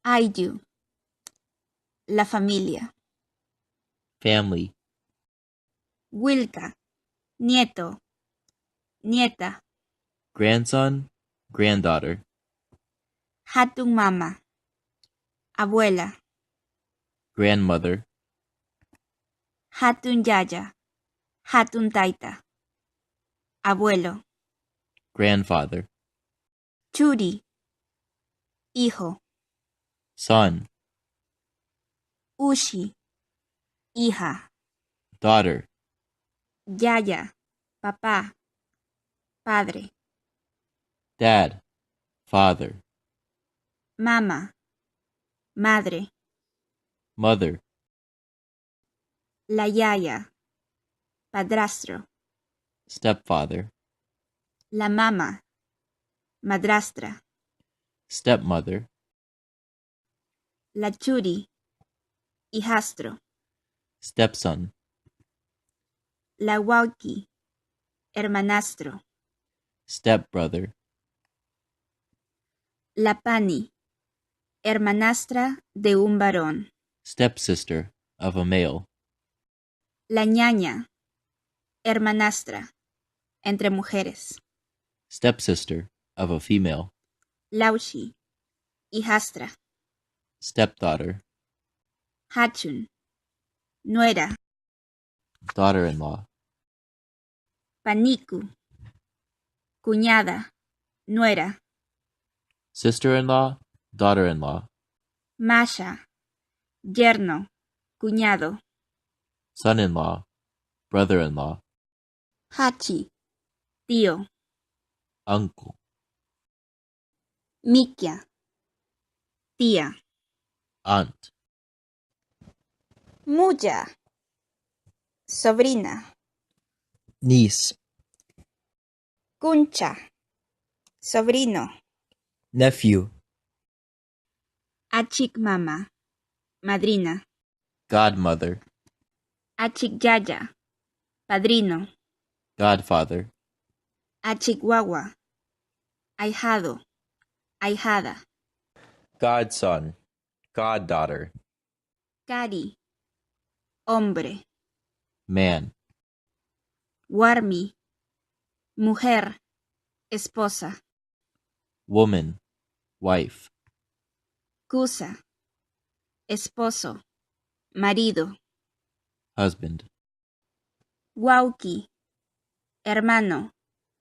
Ayllu. La familia. Family. Wilka. Nieto. Nieta. Grandson, granddaughter. Hatun mama. Abuela. Grandmother. Hatun yaya. Hatun taita. Abuelo. Grandfather. Churi. Hijo. Son. Ushi. Hija. Daughter. Yaya. Papá. Padre. Dad. Father. Mama. Madre. Mother. La yaya. Padrastro. Stepfather. La mama. Madrastra. Stepmother. La churi. Hijastro. Stepson. La wauki. Hermanastro. Stepbrother. La pani. Hermanastra de un varón. Stepsister of a male. La ñaña. Hermanastra. Entre mujeres. Stepsister of a female. Laushi. Hijastra. Stepdaughter. Hachun. Nuera. Daughter-in-law. Paniku. Cuñada. Nuera. Sister-in-law. Daughter-in-law. Masha. Yerno. Cuñado. Son-in-law. Brother-in-law. Hachi. Tío. Uncle. Mikia. Tía. Aunt. Muya. Sobrina. Niece. Cuncha. Sobrino. Nephew. Achik mama. Madrina. Godmother. Achik yaya. Padrino. Godfather. Achik guagua. Ahijado. Ahijada. Godson. Goddaughter. Cari. Hombre. Man. Warmi. Mujer. Esposa. Woman. Wife. Kusa. Esposo. Marido. Husband. Wauki. Hermano.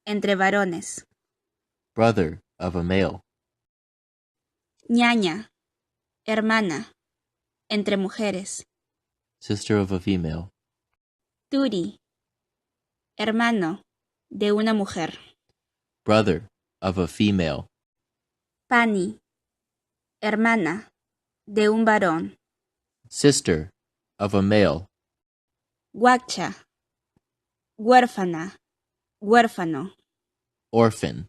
Entre varones. Brother of a male. Ñaña. Hermana. Entre mujeres. Sister of a female. Turi. Hermano. De una mujer. Brother of a female. Pani. Hermana. De un varón. Sister of a male. Guacha. Huérfana. Huérfano. Orphan.